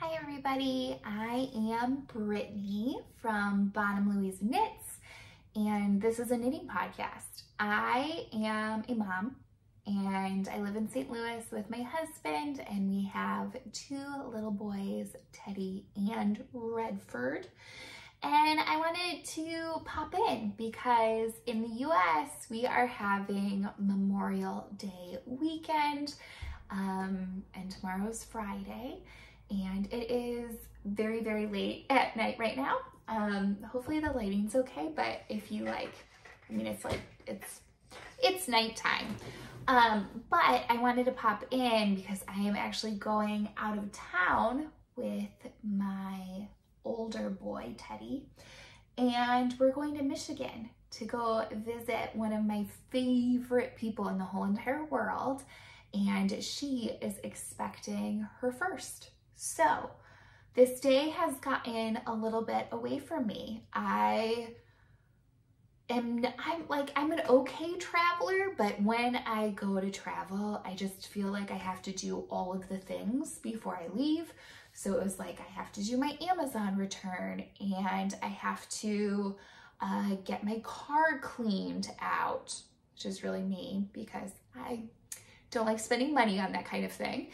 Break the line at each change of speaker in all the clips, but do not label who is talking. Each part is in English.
Hi everybody, I am Brittany from Bonham Louise Knits, and this is a knitting podcast. I am a mom and I live in St. Louis with my husband, and we have two little boys, Teddy and Redford. And I wanted to pop in because in the US we are having Memorial Day weekend, and tomorrow's Friday. And it is very, very late at night right now. Hopefully the lighting's okay, but if you it's nighttime. But I wanted to pop in because I am actually going out of town with my older boy, Teddy, and we're going to Michigan to go visit one of my favorite people in the whole entire world, and she is expecting her first. So this day has gotten a little bit away from me. I'm an okay traveler, but when I go to travel, I just feel like I have to do all of the things before I leave. So it was like I have to do my Amazon return, and I have to get my car cleaned out, which is really me because I don't like spending money on that kind of thing.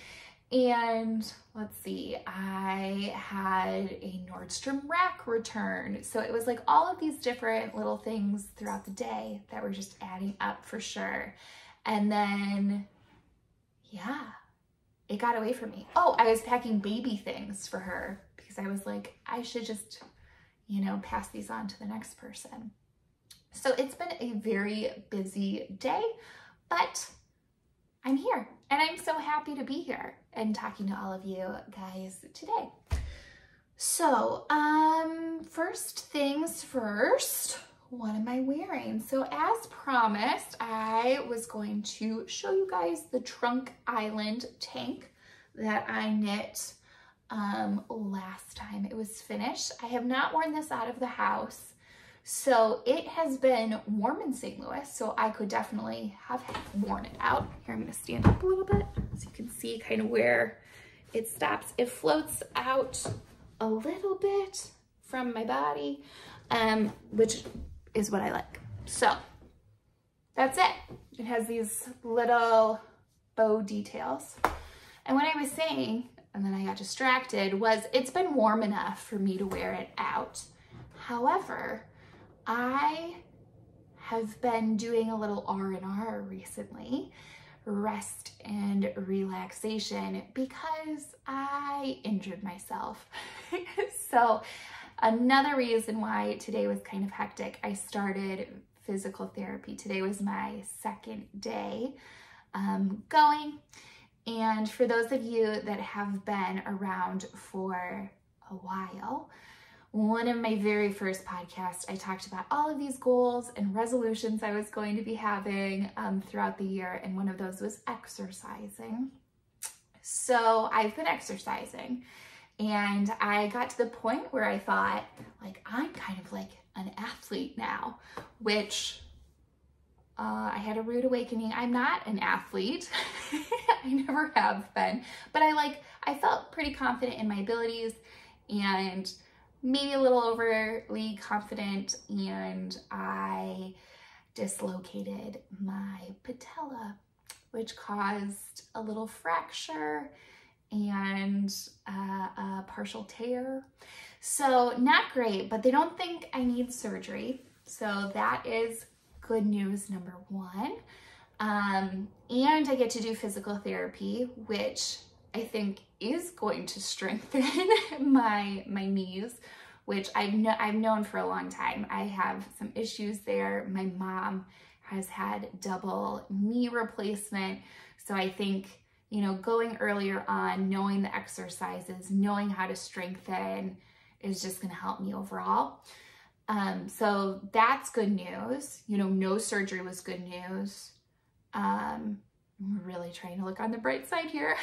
And let's see, I had a Nordstrom rack return. So it was like all of these different little things throughout the day that were just adding up for sure. And then, yeah, it got away from me. Oh, I was packing baby things for her because I was like, I should just, pass these on to the next person. So it's been a very busy day, but I'm here and I'm so happy to be here and talking to all of you guys today. So, first things first, what am I wearing? So as promised, I was going to show you guys the Trunk Island tank that I knit last time it was finished. I have not worn this out of the house. So it has been warm in St. Louis, so I could definitely have worn it out. Here, I'm gonna stand up a little bit so you can see kind of where it stops. It floats out a little bit from my body, which is what I like. So that's it. It has these little bow details. And what I was saying, and then I got distracted, was it's been warm enough for me to wear it out. However, I have been doing a little R&R recently, rest and relaxation, because I injured myself. So another reason why today was kind of hectic, I started physical therapy. Today was my second day going. And for those of you that have been around for a while, one of my very first podcasts, I talked about all of these goals and resolutions I was going to be having throughout the year, and one of those was exercising. So I've been exercising, and I got to the point where I thought, like, I'm kind of like an athlete now, which I had a rude awakening. I'm not an athlete. I never have been, but I felt pretty confident in my abilities, and maybe a little overly confident, and I dislocated my patella, which caused a little fracture and a partial tear. So not great, but they don't think I need surgery. So that is good news number one. And I get to do physical therapy, which I think is going to strengthen my knees, which I've known for a long time. I have some issues there. My mom has had double knee replacement. So I think, going earlier on, knowing the exercises, knowing how to strengthen is just going to help me overall. So that's good news. No surgery was good news. I'm really trying to look on the bright side here.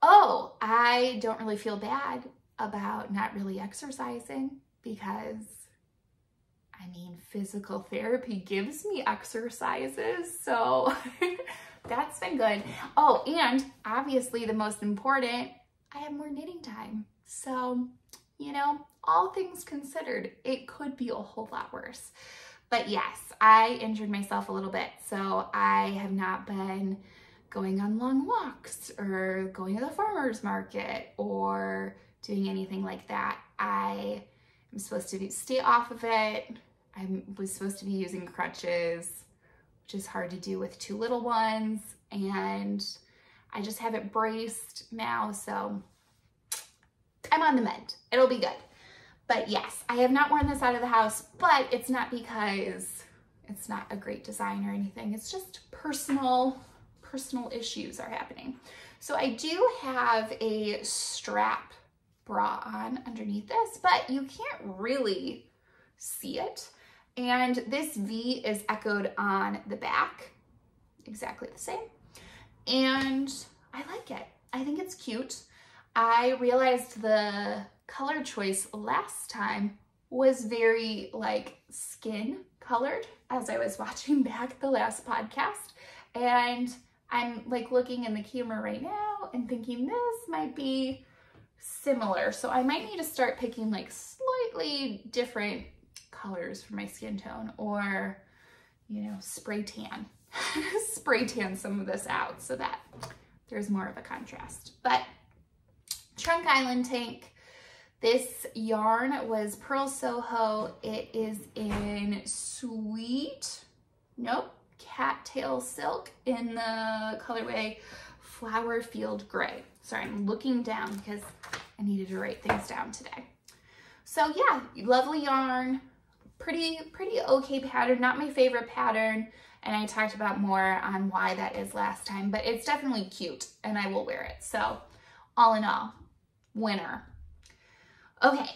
Oh, I don't really feel bad about not really exercising because, physical therapy gives me exercises. So that's been good. Oh, and obviously the most important, I have more knitting time. So, you know, all things considered, it could be a whole lot worse. But yes, I injured myself a little bit, so I have not been going on long walks or going to the farmer's market or doing anything like that. I am supposed to stay off of it. I was supposed to be using crutches, which is hard to do with 2 little ones, and I just have it braced now, so I'm on the mend. It'll be good. But yes, I have not worn this out of the house, but it's not because it's not a great design or anything. It's just personal issues are happening. So I do have a strap bra on underneath this, but you can't really see it. And this V is echoed on the back, exactly the same. And I like it. I think it's cute. I realized the color choice last time was very like skin colored as I was watching back the last podcast. And I'm like looking in the camera right now and thinking this might be similar. So I might need to start picking like slightly different colors for my skin tone, or, you know, spray tan, spray tan some of this out so that there's more of a contrast. But Trunk Island tank, this yarn was Pearl Soho. It is in cattail silk in the colorway Flower Field Gray. Sorry, I'm looking down because I needed to write things down today. So yeah, lovely yarn, pretty okay pattern, not my favorite pattern, and I talked about more on why that is last time, but it's definitely cute and I will wear it. So all in all, winner. Okay.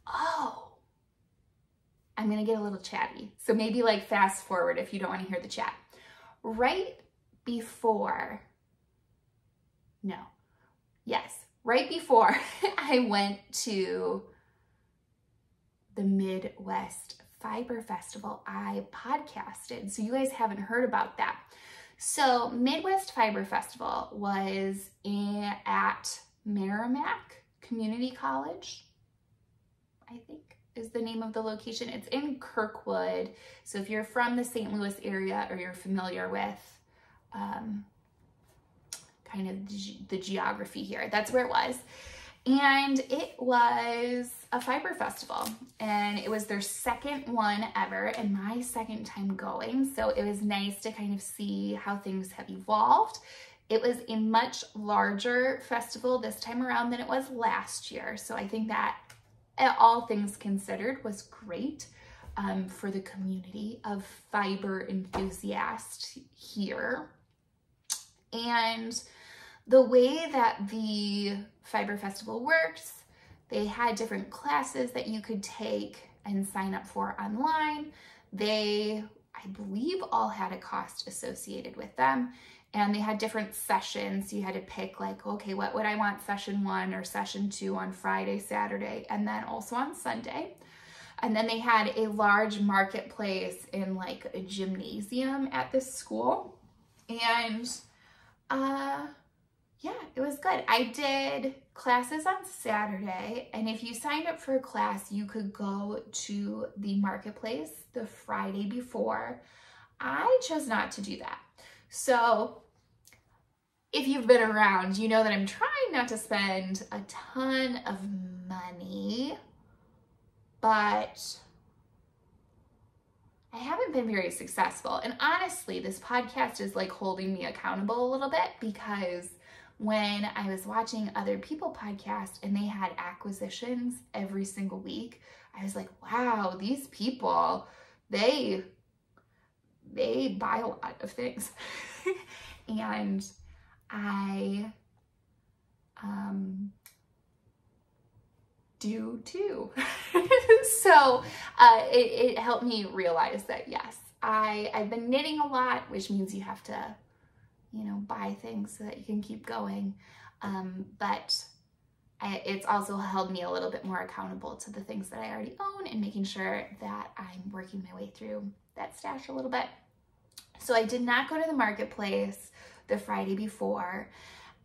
Oh, I'm gonna get a little chatty. So maybe like fast forward if you don't want to hear the chat. Right before I went to the Midwest Fiber Festival, I podcasted. So you guys haven't heard about that. So Midwest Fiber Festival was at Merrimack Community College, I think is the name of the location. It's in Kirkwood. So if you're from the St. Louis area or you're familiar with kind of the geography here, that's where it was. And it was a fiber festival, and it was their second one ever and my second time going. So it was nice to kind of see how things have evolved. It was a much larger festival this time around than it was last year. So I think that all things considered was great for the community of fiber enthusiasts here. And the way that the Fiber Festival works, they had different classes that you could take and sign up for online. They, I believe, all had a cost associated with them, and they had different sessions. You had to pick like, okay, what would I want session 1 or session 2 on Friday, Saturday, and then also on Sunday. And then they had a large marketplace in like a gymnasium at this school. And yeah, it was good. I did classes on Saturday, and if you signed up for a class, you could go to the marketplace the Friday before. I chose not to do that. So if you've been around, you know that I'm trying not to spend a ton of money, but I haven't been very successful. And honestly, this podcast is like holding me accountable a little bit, because when I was watching other people podcast and they had acquisitions every single week, I was like, wow, these people, they buy a lot of things. And I do too. So it helped me realize that, yes, I've been knitting a lot, which means you have to, you know, buy things so that you can keep going. But it's also held me a little bit more accountable to the things that I already own and making sure that I'm working my way through that stash a little bit. So I did not go to the marketplace the Friday before,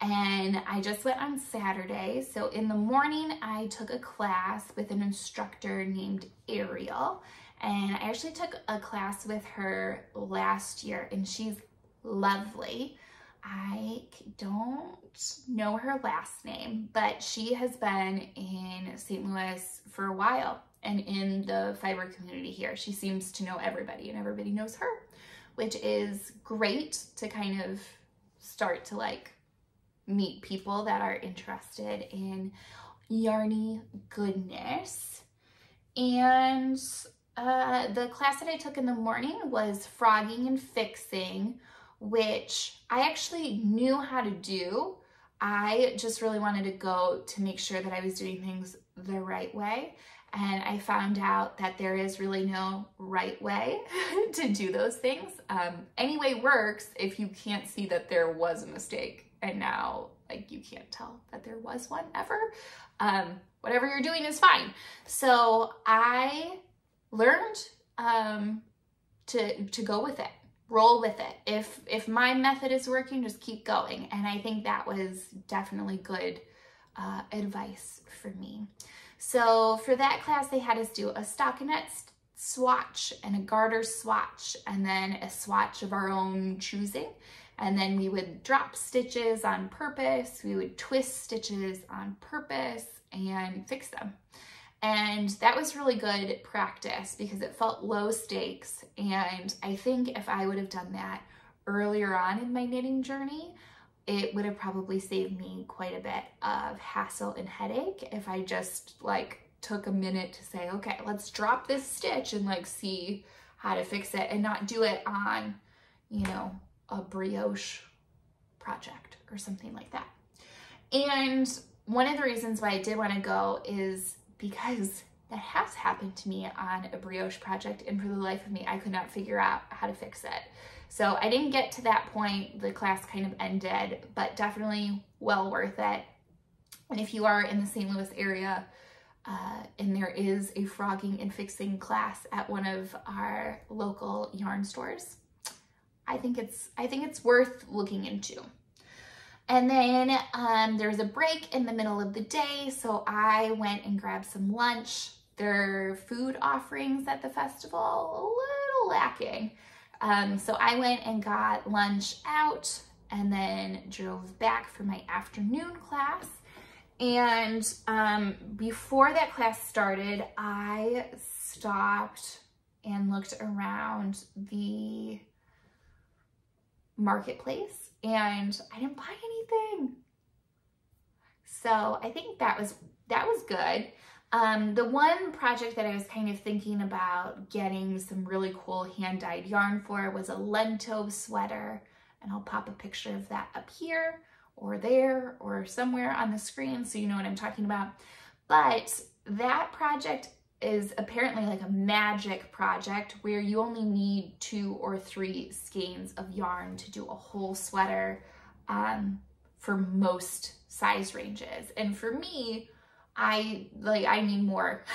and I just went on Saturday. So in the morning, I took a class with an instructor named Ariel, and I actually took a class with her last year, and she's lovely. I don't know her last name, but she has been in St. Louis for a while and in the fiber community here. She seems to know everybody, and everybody knows her, which is great to kind of start to like meet people that are interested in yarny goodness. And the class that I took in the morning was frogging and fixing, which I actually knew how to do. I just really wanted to go to make sure that I was doing things the right way. And I found out that there is really no right way to do those things. Any way works if you can't see that there was a mistake and now like you can't tell that there was one ever. Whatever you're doing is fine. So I learned to go with it, roll with it. If my method is working, just keep going. And I think that was definitely good advice for me. So for that class, they had us do a stockinette swatch and a garter swatch, and then a swatch of our own choosing. And then we would drop stitches on purpose, we would twist stitches on purpose and fix them. And that was really good practice because it felt low stakes. And I think if I would have done that earlier on in my knitting journey, it would have probably saved me quite a bit of hassle and headache if I just like took a minute to say, okay, let's drop this stitch and like see how to fix it, and not do it on, you know, a brioche project or something like that. And one of the reasons why I did want to go is because that has happened to me on a brioche project, and for the life of me, I could not figure out how to fix it. So I didn't get to that point. The class kind of ended, but definitely well worth it. And if you are in the St. Louis area and there is a frogging and fixing class at one of our local yarn stores, I think it's worth looking into. And then there was a break in the middle of the day, so I went and grabbed some lunch. There are food offerings at the festival, a little lacking. So I went and got lunch out and then drove back for my afternoon class. And before that class started, I stopped and looked around the marketplace and I didn't buy anything. So I think that was good. The one project that I was kind of thinking about getting some really cool hand-dyed yarn for was a Lento sweater, and I'll pop a picture of that up here or there or somewhere on the screen so you know what I'm talking about. But that project is apparently like a magic project where you only need 2 or 3 skeins of yarn to do a whole sweater for most size ranges. And for me, I need more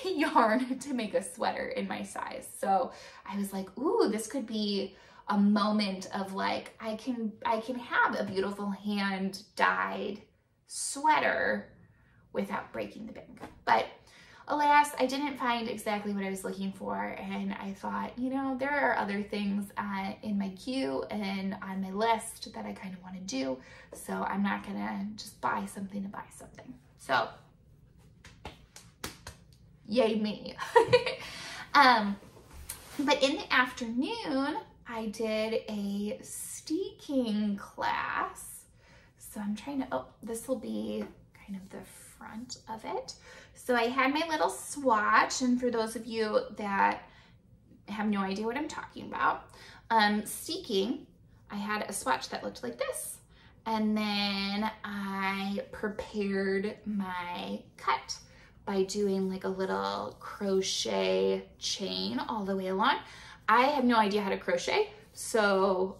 yarn to make a sweater in my size. So I was like, ooh, this could be a moment of like, I can have a beautiful hand dyed sweater without breaking the bank. But alas, I didn't find exactly what I was looking for. And I thought, you know, there are other things in my queue and on my list that I kind of want to do. So I'm not gonna just buy something to buy something. So yay me. But in the afternoon, I did a steeking class. So I'm trying to, oh, this will be kind of the front of it. So I had my little swatch, and for those of you that have no idea what I'm talking about, steeking, I had a swatch that looked like this. And then I prepared my cut by doing like a little crochet chain all the way along. I have no idea how to crochet, so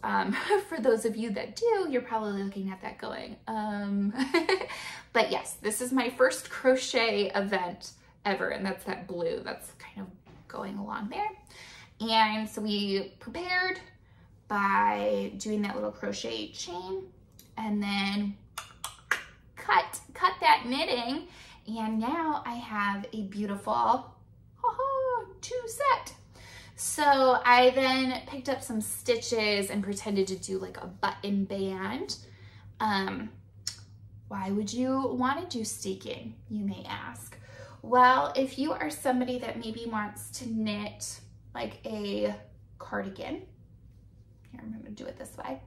for those of you that do, you're probably looking at that going, but yes, this is my first crochet event ever, and that's that blue that's kind of going along there. And so we prepared, by doing that little crochet chain and then cut that knitting. And now I have a beautiful two set. So I then picked up some stitches and pretended to do like a button band. Why would you want to do steeking, you may ask? Well, if you are somebody that maybe wants to knit like a cardigan, here I'm gonna do it this way,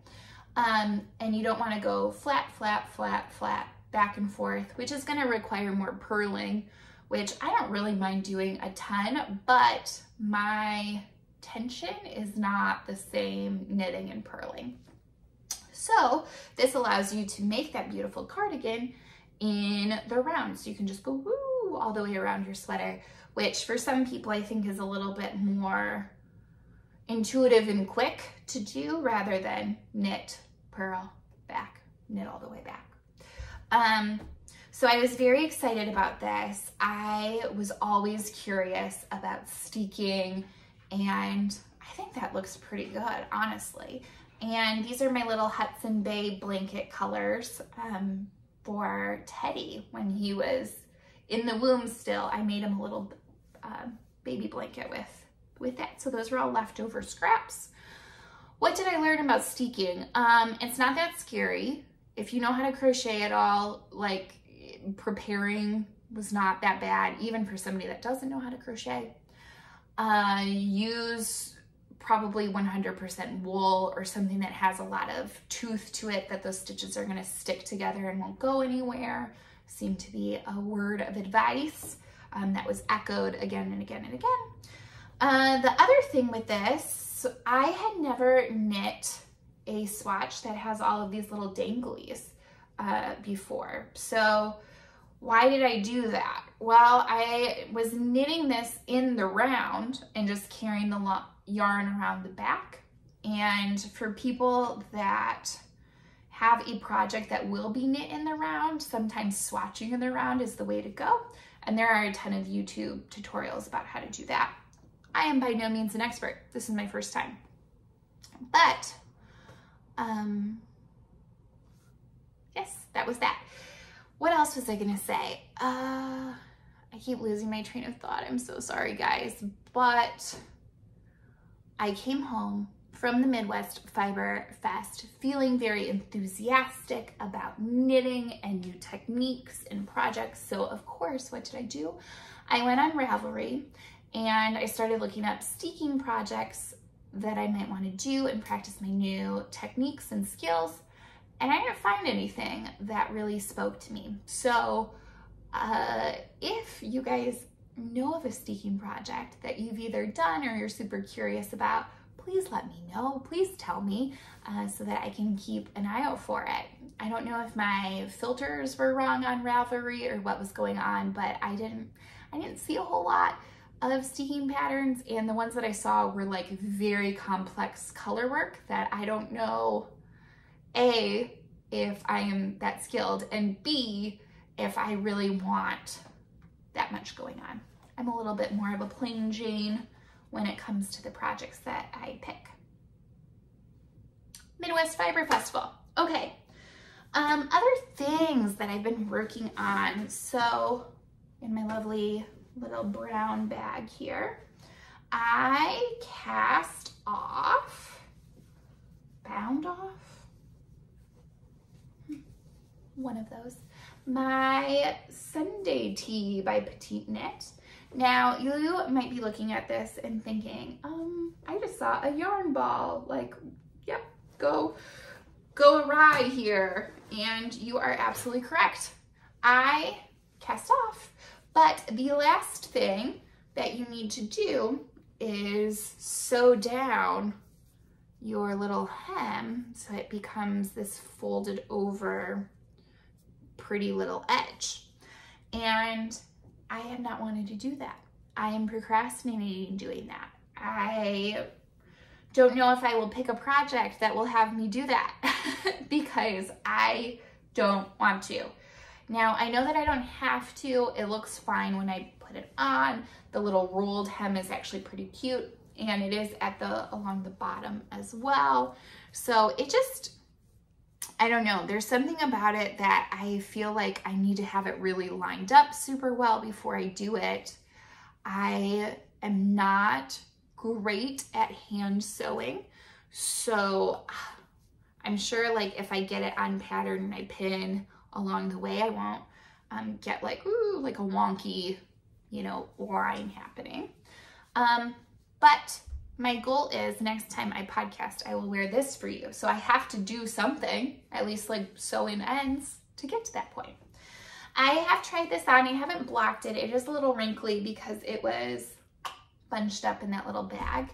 and you don't want to go flat, flat, flat, flat, back and forth, which is gonna require more purling, which I don't really mind doing a ton, but my tension is not the same knitting and purling. So this allows you to make that beautiful cardigan in the round. So you can just go woo all the way around your sweater, which for some people I think is a little bit more intuitive and quick to do rather than knit, purl, back, knit all the way back. So I was very excited about this. I was always curious about steeking, and I think that looks pretty good, honestly. And these are my little Hudson Bay blanket colors for Teddy when he was in the womb still. I made him a little baby blanket with that. So those were all leftover scraps. What did I learn about steeking? It's not that scary. If you know how to crochet at all, like preparing was not that bad, even for somebody that doesn't know how to crochet. Use probably 100% wool or something that has a lot of tooth to it that those stitches are going to stick together and won't go anywhere. Seemed to be a word of advice that was echoed again and again and again. The other thing with this, I had never knit a swatch that has all of these little danglies before. So why did I do that? Well, I was knitting this in the round and just carrying the yarn around the back. And for people that have a project that will be knit in the round, sometimes swatching in the round is the way to go. And there are a ton of YouTube tutorials about how to do that. I am by no means an expert. This is my first time. But, yes, that was that. What else was I gonna say? I keep losing my train of thought. I'm so sorry, guys. But I came home from the Midwest Fiber Fest feeling very enthusiastic about knitting and new techniques and projects. So of course, what did I do? I went on Ravelry and I started looking up steeking projects that I might want to do and practice my new techniques and skills. And I didn't find anything that really spoke to me. So if you guys know of a steeking project that you've either done or you're super curious about, please let me know. Please tell me so that I can keep an eye out for it. I don't know if my filters were wrong on Ravelry or what was going on, but I didn't see a whole lot of steeking patterns, and the ones that I saw were like very complex color work that I don't know, A, if I am that skilled, and B, if I really want that much going on. I'm a little bit more of a plain Jane when it comes to the projects that I pick. Midwest Fiber Festival. Okay, other things that I've been working on. So in my lovely little brown bag here, I bound off, one of those, my Sunday tee by Petite Knit. Now, you might be looking at this and thinking, I just saw a yarn ball, like, yep, go awry here. And you are absolutely correct. I cast off, but the last thing that you need to do is sew down your little hem so it becomes this folded over pretty little edge. And I have not wanted to do that. I am procrastinating doing that. I don't know if I will pick a project that will have me do that because I don't want to. Now, I know that I don't have to. It looks fine when I put it on. The little rolled hem is actually pretty cute. and it is at along the bottom as well. So it just, I don't know, there's something about it that I feel like I need to have it really lined up super well before I do it. I am not great at hand sewing, so I'm sure like if I get it on pattern and I pin along the way, I won't get like, ooh, like a wonky, you know, line happening. But my goal is next time I podcast, I will wear this for you. So I have to do something, at least like sew in ends to get to that point. I have tried this on. I haven't blocked it. It is a little wrinkly because it was bunched up in that little bag.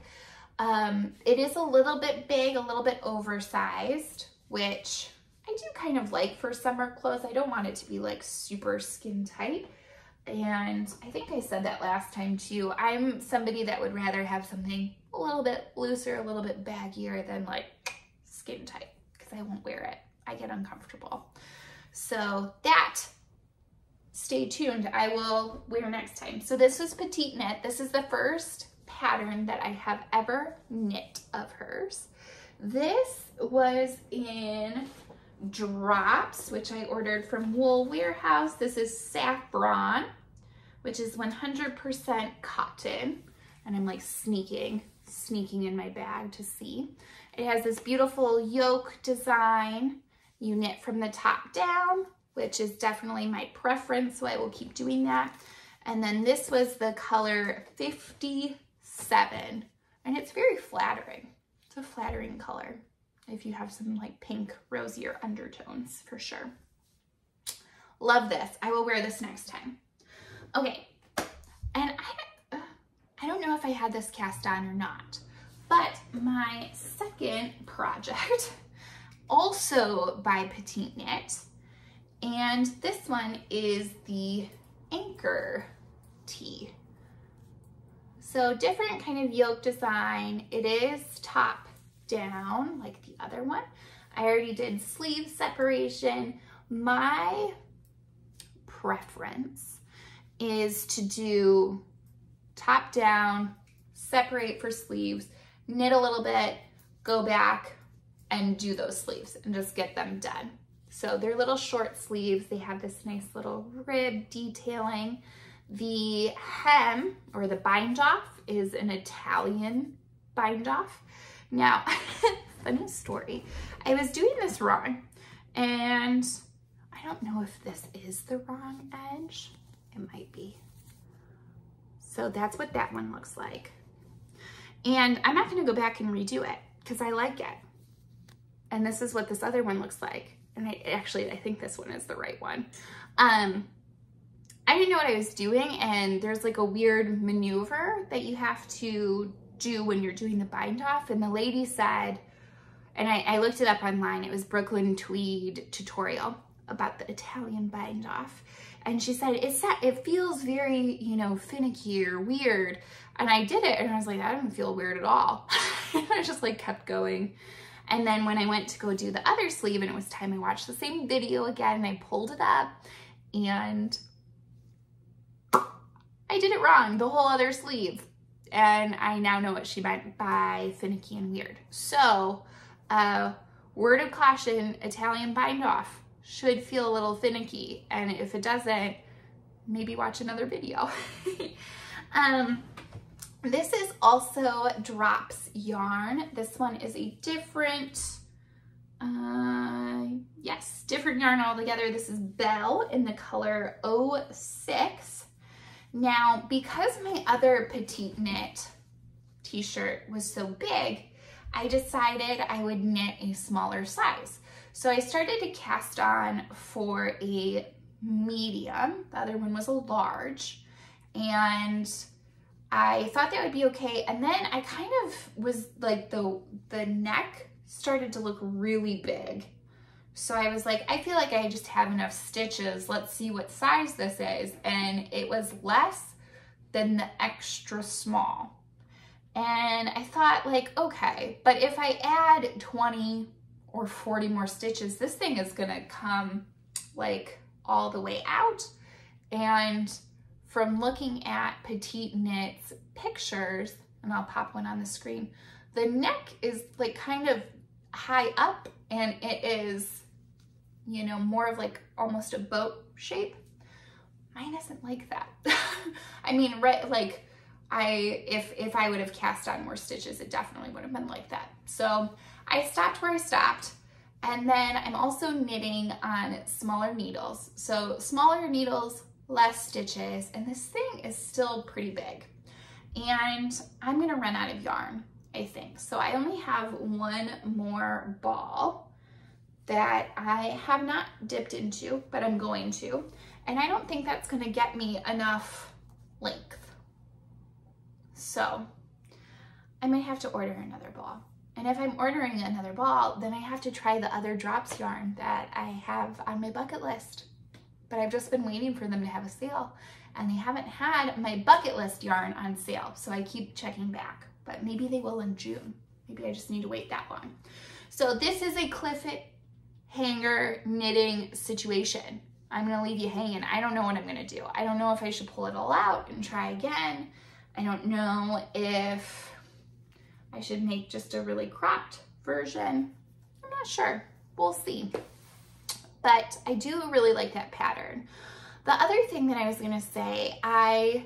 It is a little bit big, a little bit oversized, which I do kind of like for summer clothes. I don't want it to be like super skin tight. And I think I said that last time too. I'm somebody that would rather have something a little bit looser, a little bit baggier than like skin tight, because I won't wear it. I get uncomfortable. So that, stay tuned, I will wear next time. So this was Petite Knit. This is the first pattern that I have ever knit of hers. This was in drops, which I ordered from Wool Warehouse. This is Saffron, which is 100% cotton. And I'm like sneaking in my bag to see. It has this beautiful yoke design. You knit from the top down, which is definitely my preference, so I will keep doing that. And then this was the color 57, and it's very flattering. It's a flattering color if you have some like pink, rosier undertones for sure. Love this. I will wear this next time. Okay, and I don't know if I had this cast on or not, but my second project, also by Petite Knit, and this one is the Anker tee. So different kind of yoke design. It is top down like the other one. I already did sleeve separation. My preference is to do top down, separate for sleeves, knit a little bit, go back and do those sleeves and just get them done. So they're little short sleeves. They have this nice little rib detailing. The hem or the bind off is an Italian bind off. Now, funny story, I was doing this wrong and I don't know if this is the wrong edge. It might be. So that's what that one looks like. And I'm not gonna go back and redo it because I like it. And this is what this other one looks like. And I think this one is the right one. I didn't know what I was doing, and there's like a weird maneuver that you have to do when you're doing the bind off. And the lady said, and I looked it up online, it was Brooklyn Tweed tutorial about the Italian bind off. And she said, it feels very, you know, finicky or weird. And I did it and I was like, I don't feel weird at all. I just like kept going. And then when I went to go do the other sleeve and it was time, I watched the same video again and I pulled it up and I did it wrong, the whole other sleeve. And I now know what she meant by finicky and weird. So, word of caution, Italian bind off should feel a little finicky. And if it doesn't, maybe watch another video. This is also Drops yarn. This one is a different, different yarn altogether. This is Belle in the color 06. Now, because my other Petite Knit t-shirt was so big, I decided I would knit a smaller size. So I started to cast on for a medium. The other one was a large. And I thought that would be okay. And then I kind of was like, the neck started to look really big. So I was like, I feel like I just have enough stitches. Let's see what size this is. And it was less than the extra small. And I thought like, okay, but if I add 20 or 40 more stitches, this thing is gonna come like all the way out. And from looking at Petite Knit's pictures, and I'll pop one on the screen. The neck is like kind of high up, and it is, you know, more of like almost a boat shape. Mine isn't like that. I mean, right, like if I would have cast on more stitches, it definitely would have been like that. So I stopped where I stopped. And then I'm also knitting on smaller needles. So smaller needles, less stitches, and this thing is still pretty big. And I'm gonna run out of yarn, I think. So I only have one more ball that I have not dipped into, but I'm going to. And I don't think that's gonna get me enough length. So I might have to order another ball. And if I'm ordering another ball, then I have to try the other drops yarn that I have on my bucket list. But I've just been waiting for them to have a sale, and they haven't had my bucket list yarn on sale. So I keep checking back, but maybe they will in June. Maybe I just need to wait that long. So this is a cliffhanger knitting situation. I'm gonna leave you hanging. I don't know what I'm gonna do. I don't know if I should pull it all out and try again. I don't know if I should make just a really cropped version. I'm not sure, we'll see. But I do really like that pattern. The other thing that I was gonna say, I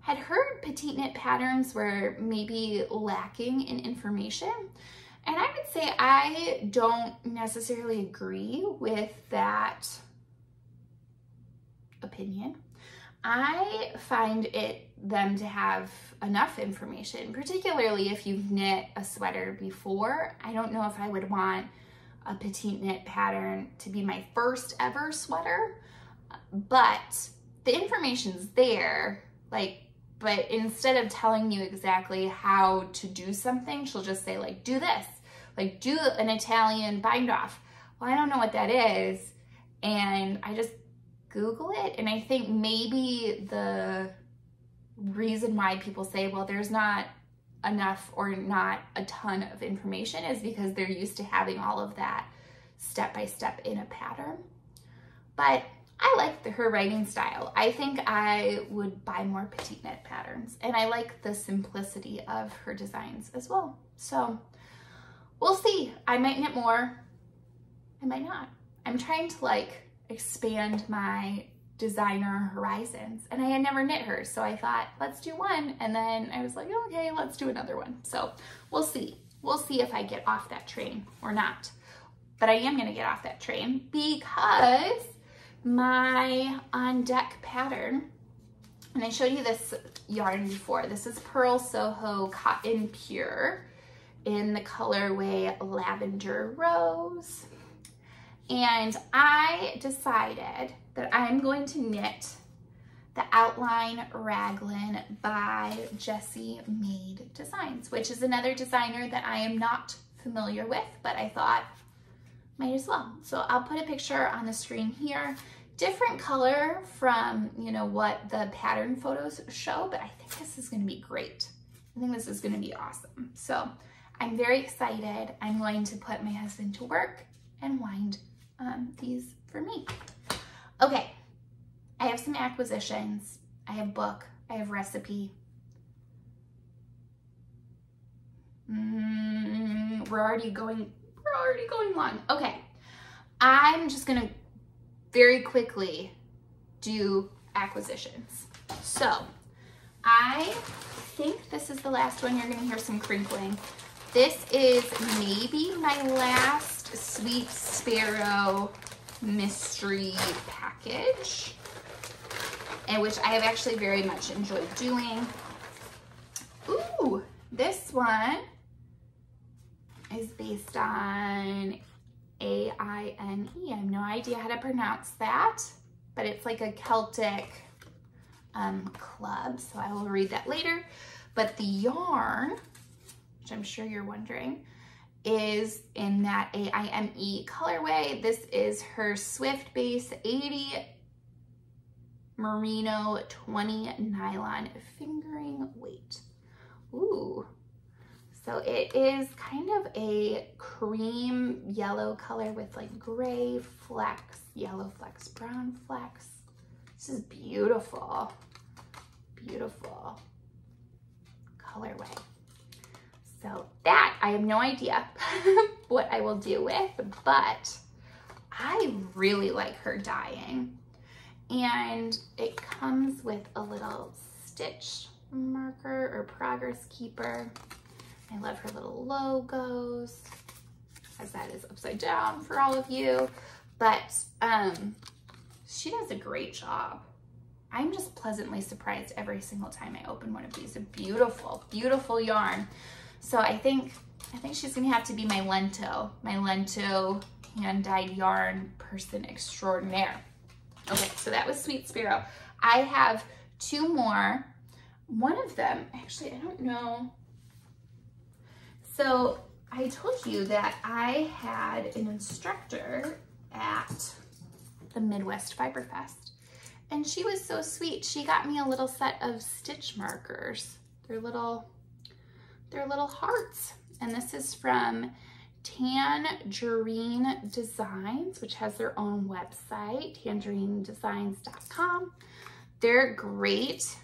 had heard petite knit patterns were maybe lacking in information. And I would say I don't necessarily agree with that opinion. I find them to have enough information, particularly if you've knit a sweater before. I don't know if I would want a petite knit pattern to be my first ever sweater, but the information's there, but instead of telling you exactly how to do something, she'll just say like, do this, like do an Italian bind off. Well, I don't know what that is. And I just Google it. And I think maybe the reason why people say, well, there's not enough or not a ton of information is because they're used to having all of that step by step in a pattern. But I like her writing style. I think I would buy more petite knit patterns, and I like the simplicity of her designs as well. So we'll see. I might knit more, I might not. I'm trying to like expand my designer horizons, and I had never knit her, so I thought, let's do one, and then I was like, okay, let's do another one. So we'll see. We'll see if I get off that train or not. But I am gonna get off that train because my on deck pattern, and I showed you this yarn before, this is Pearl Soho Cotton Pure in the colorway Lavender Rose. And I decided that I'm going to knit the Outline Raglan by Jessie Made Designs, which is another designer that I am not familiar with, but I thought might as well. So I'll put a picture on the screen here. Different color from, you know, what the pattern photos show, but I think this is gonna be great. I think this is gonna be awesome. So I'm very excited. I'm going to put my husband to work and wind these for me. Okay, I have some acquisitions. I have book, I have recipe. We're already going long. Okay, I'm just gonna very quickly do acquisitions. So I think this is the last one. You're gonna hear some crinkling. This is maybe my last Sweet Sparrow mystery package, and which I have actually very much enjoyed doing. Ooh, this one is based on A-I-N-E. I have no idea how to pronounce that, but it's like a Celtic club, so I will read that later. But the yarn, which I'm sure you're wondering, is in that AIME colorway. This is her Swift Base 80 Merino 20 nylon fingering weight. Ooh, so it is kind of a cream yellow color with like gray flecks, yellow flecks, brown flecks. This is beautiful, beautiful colorway. So that, I have no idea what I will do with, but I really like her dyeing. And it comes with a little stitch marker or progress keeper. I love her little logos, as that is upside down for all of you. But she does a great job. I'm just pleasantly surprised every single time I open one of these. A beautiful, beautiful yarn. So I think she's gonna have to be my Lento hand-dyed yarn person extraordinaire. Okay, so that was Sweet Sparrow. I have two more. One of them, actually, I don't know. So I told you that I had an instructor at the Midwest Fiber Fest, and she was so sweet. She got me a little set of stitch markers. They're little hearts, and this is from Tangerine Designs, which has their own website, tangerinedesigns.com. They're great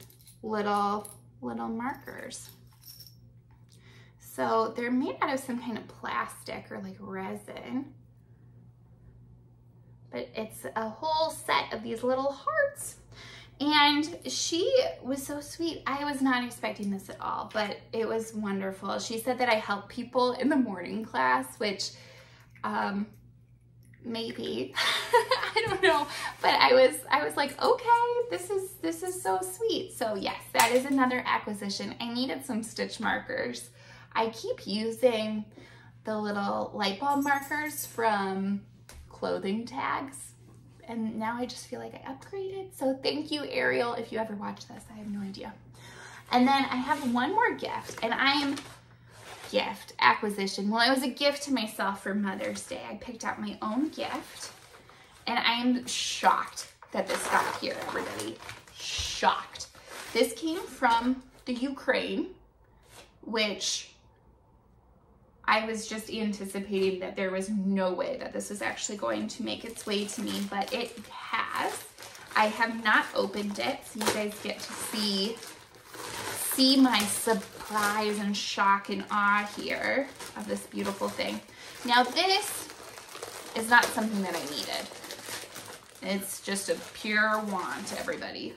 little markers. So they're made out of some kind of plastic or like resin, but it's a whole set of these little hearts. And she was so sweet. I was not expecting this at all, but it was wonderful. She said that I help people in the morning class, which maybe, I don't know, but I was like, okay, this is so sweet. So yes, that is another acquisition. I needed some stitch markers. I keep using the little light bulb markers from clothing tags, and now I just feel like I upgraded. So thank you, Ariel, if you ever watch this. I have no idea. And then I have one more gift, and gift acquisition. Well, it was a gift to myself for Mother's Day. I picked out my own gift, and I am shocked that this got here, everybody. Shocked. This came from the Ukraine, which I was just anticipating that there was no way that this was actually going to make its way to me, but it has. I have not opened it, so you guys get to see my surprise and shock and awe here of this beautiful thing. Now this is not something that I needed. It's just a pure want, everybody.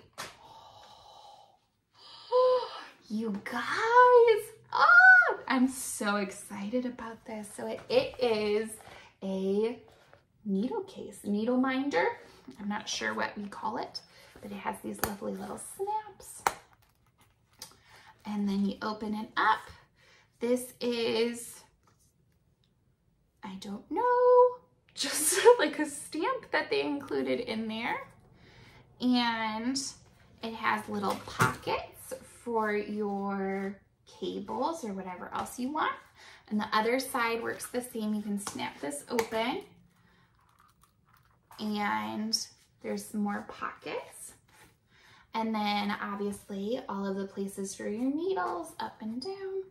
You guys, I'm so excited about this. So it is a needle case, needle minder. I'm not sure what we call it, but it has these lovely little snaps. And then you open it up. This is, I don't know, just like a stamp that they included in there. And it has little pockets for your cables or whatever else you want. And the other side works the same. You can snap this open, and there's some more pockets. And then obviously all of the places for your needles up and down.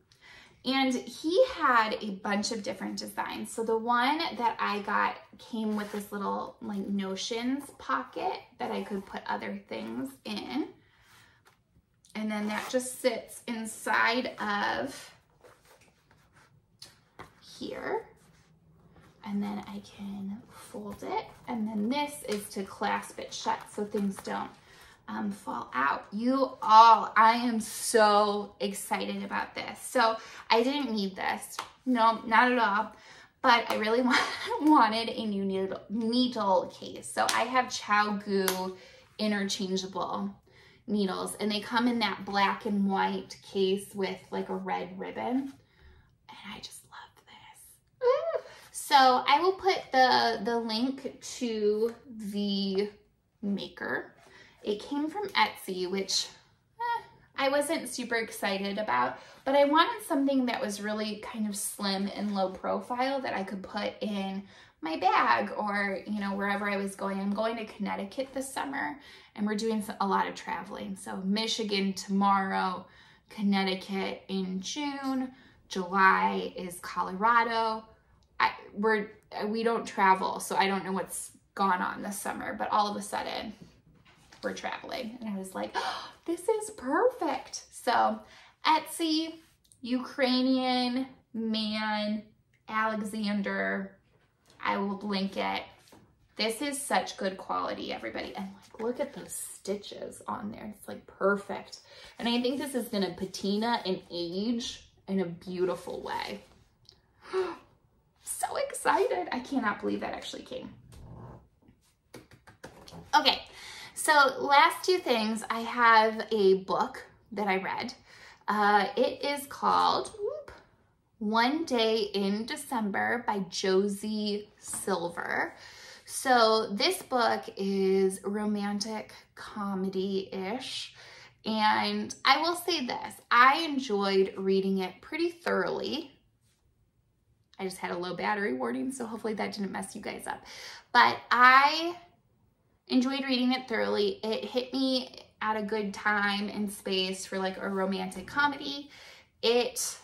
And he had a bunch of different designs. So the one that I got came with this little like notions pocket that I could put other things in. And then that just sits inside of here. And then I can fold it. And then this is to clasp it shut so things don't fall out. You all, I am so excited about this. So I didn't need this. No, not at all. But I really wanted a new needle case. So I have ChowGoo interchangeable needles, and they come in that black and white case with like a red ribbon, and I just love this. So I will put the link to the maker. It came from Etsy, which I wasn't super excited about, but I wanted something that was really kind of slim and low profile that I could put in my bag or, you know, wherever I was going. I'm going to Connecticut this summer, and we're doing a lot of traveling. So Michigan tomorrow, Connecticut in June, July is Colorado. We don't travel, so I don't know what's gone on this summer, but all of a sudden we're traveling. And I was like, oh, this is perfect. So Etsy, Ukrainian man, Alexander. I will link it. This is such good quality, everybody. And like, look at those stitches on there. It's like perfect. And I think this is gonna patina and age in a beautiful way. So excited. I cannot believe that actually came. Okay, so last two things, I have a book that I read. It is called One Day in December by Josie Silver. So this book is romantic comedy-ish, and I will say this, I enjoyed reading it pretty thoroughly. I just had a low battery warning, so hopefully that didn't mess you guys up. But I enjoyed reading it thoroughly. It hit me at a good time and space for like a romantic comedy. It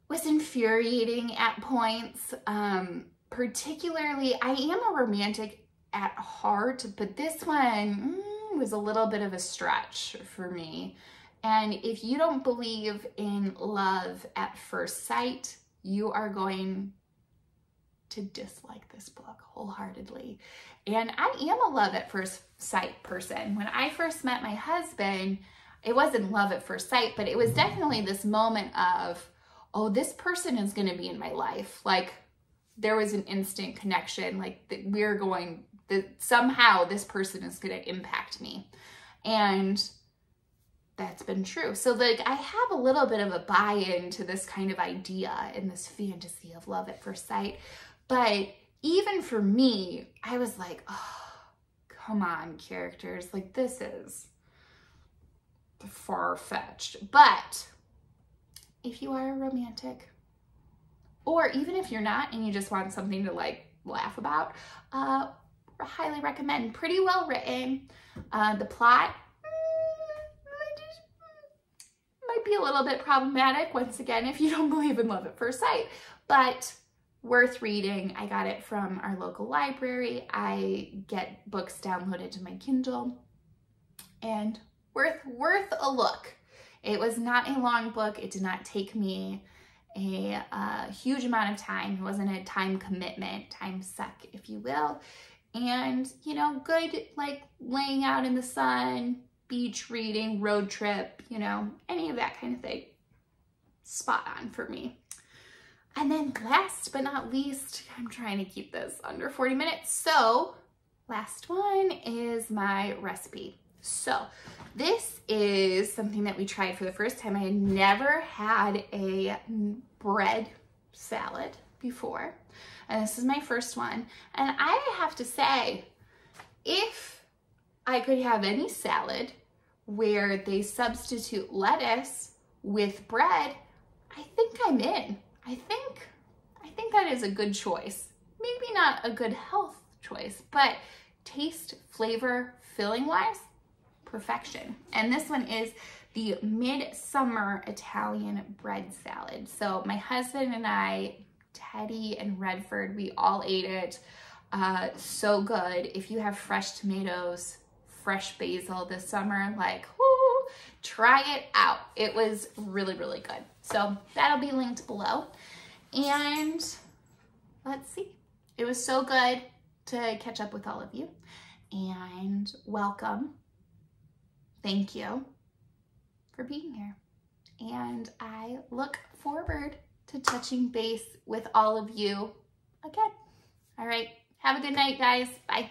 was infuriating at points. Particularly, I am a romantic at heart, but this one was a little bit of a stretch for me. And if you don't believe in love at first sight, you are going to dislike this book wholeheartedly. And I am a love at first sight person. When I first met my husband, it wasn't love at first sight, but it was definitely this moment of, oh, this person is going to be in my life. Like, there was an instant connection, like that we're going, that somehow this person is going to impact me. And that's been true. So like I have a little bit of a buy-in to this kind of idea and this fantasy of love at first sight. But even for me, I was like, oh, come on, characters. Like, this is far-fetched. But if you are a romantic, or even if you're not and you just want something to like laugh about, I highly recommend. Pretty well written. The plot might be a little bit problematic, once again, if you don't believe in love at first sight, but worth reading. I got it from our local library. I get books downloaded to my Kindle, and worth a look. It was not a long book. It did not take me a huge amount of time. It wasn't a time commitment, time suck, if you will. And, you know, good, like laying out in the sun, beach reading, road trip, you know, any of that kind of thing. Spot on for me. And then last but not least, I'm trying to keep this under 40 minutes. So last one is my recipe. So this is something that we tried for the first time. I had never had a bread salad before, and this is my first one. And I have to say, if I could have any salad where they substitute lettuce with bread, I think I'm in. I think that is a good choice. Maybe not a good health choice, but taste, flavor, filling-wise, perfection. And this one is the Midsummer Italian bread salad. So my husband and I, Teddy and Redford, we all ate it. So good. If you have fresh tomatoes, fresh basil this summer, like, whoo, try it out. It was really, really good. So that'll be linked below. And let's see. It was so good to catch up with all of you. And welcome. Thank you for being here. And I look forward to touching base with all of you again. All right. Have a good night, guys. Bye.